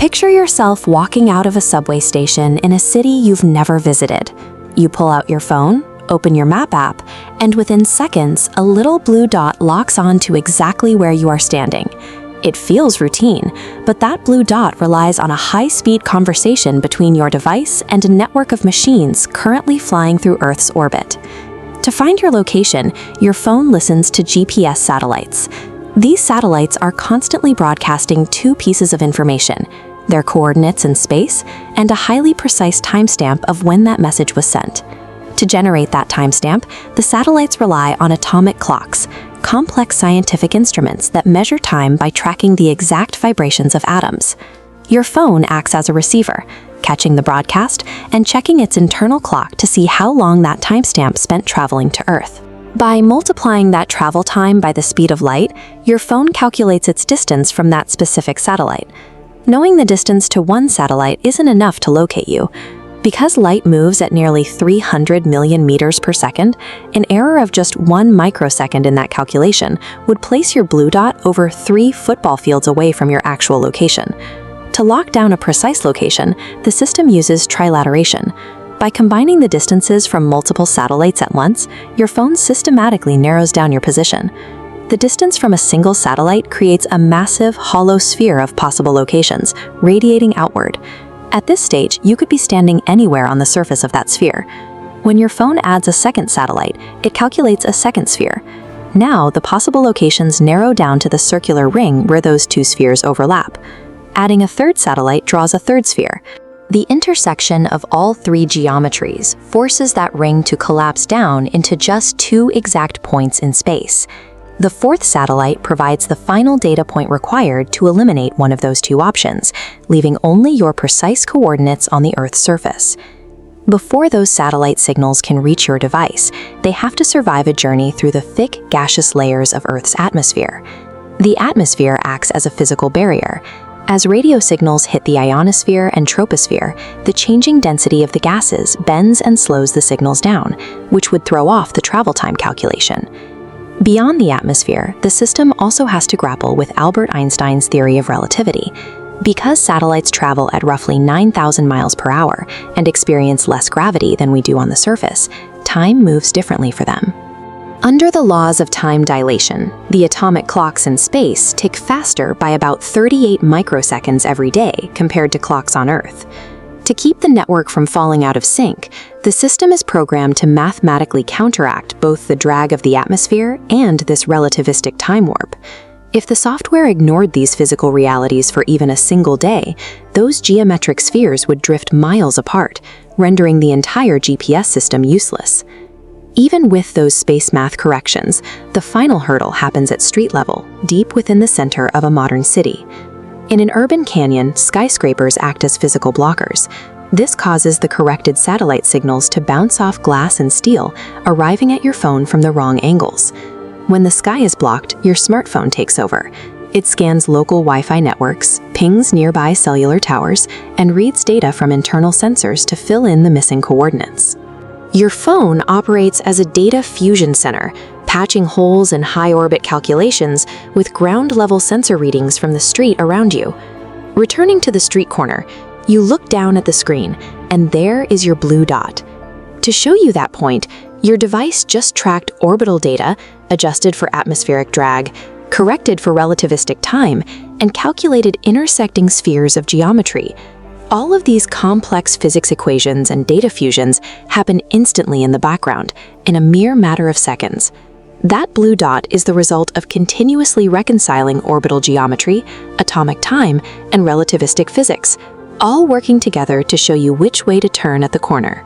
Picture yourself walking out of a subway station in a city you've never visited. You pull out your phone, open your map app, and within seconds, a little blue dot locks on to exactly where you are standing. It feels routine, but that blue dot relies on a high-speed conversation between your device and a network of machines currently flying through Earth's orbit. To find your location, your phone listens to GPS satellites. These satellites are constantly broadcasting two pieces of information: their coordinates in space and a highly precise timestamp of when that message was sent. To generate that timestamp, the satellites rely on atomic clocks, complex scientific instruments that measure time by tracking the exact vibrations of atoms. Your phone acts as a receiver, catching the broadcast and checking its internal clock to see how long that timestamp spent traveling to Earth. By multiplying that travel time by the speed of light, your phone calculates its distance from that specific satellite. Knowing the distance to one satellite isn't enough to locate you. Because light moves at nearly 300 million meters per second, an error of just 1 microsecond in that calculation would place your blue dot over 3 football fields away from your actual location. To lock down a precise location, the system uses trilateration. By combining the distances from multiple satellites at once, your phone systematically narrows down your position. The distance from a single satellite creates a massive, hollow sphere of possible locations, radiating outward. At this stage, you could be standing anywhere on the surface of that sphere. When your phone adds a second satellite, it calculates a second sphere. Now, the possible locations narrow down to the circular ring where those two spheres overlap. Adding a third satellite draws a third sphere. The intersection of all three geometries forces that ring to collapse down into just 2 exact points in space. The fourth satellite provides the final data point required to eliminate one of those 2 options, leaving only your precise coordinates on the Earth's surface. Before those satellite signals can reach your device, they have to survive a journey through the thick, gaseous layers of Earth's atmosphere. The atmosphere acts as a physical barrier. As radio signals hit the ionosphere and troposphere, the changing density of the gases bends and slows the signals down, which would throw off the travel time calculation. Beyond the atmosphere, the system also has to grapple with Albert Einstein's theory of relativity. Because satellites travel at roughly 9,000 miles per hour and experience less gravity than we do on the surface, time moves differently for them. Under the laws of time dilation, the atomic clocks in space tick faster by about 38 microseconds every day compared to clocks on Earth. To keep the network from falling out of sync, the system is programmed to mathematically counteract both the drag of the atmosphere and this relativistic time warp. If the software ignored these physical realities for even a single day, those geometric spheres would drift miles apart, rendering the entire GPS system useless. Even with those space math corrections, the final hurdle happens at street level, deep within the center of a modern city. In an urban canyon, skyscrapers act as physical blockers. This causes the corrected satellite signals to bounce off glass and steel, arriving at your phone from the wrong angles. When the sky is blocked, your smartphone takes over. It scans local Wi-Fi networks, pings nearby cellular towers, and reads data from internal sensors to fill in the missing coordinates. Your phone operates as a data fusion center, patching holes in high-orbit calculations with ground-level sensor readings from the street around you. Returning to the street corner, you look down at the screen, and there is your blue dot. To show you that point, your device just tracked orbital data, adjusted for atmospheric drag, corrected for relativistic time, and calculated intersecting spheres of geometry. All of these complex physics equations and data fusions happen instantly in the background, in a mere matter of seconds. That blue dot is the result of continuously reconciling orbital geometry, atomic time, and relativistic physics, all working together to show you which way to turn at the corner.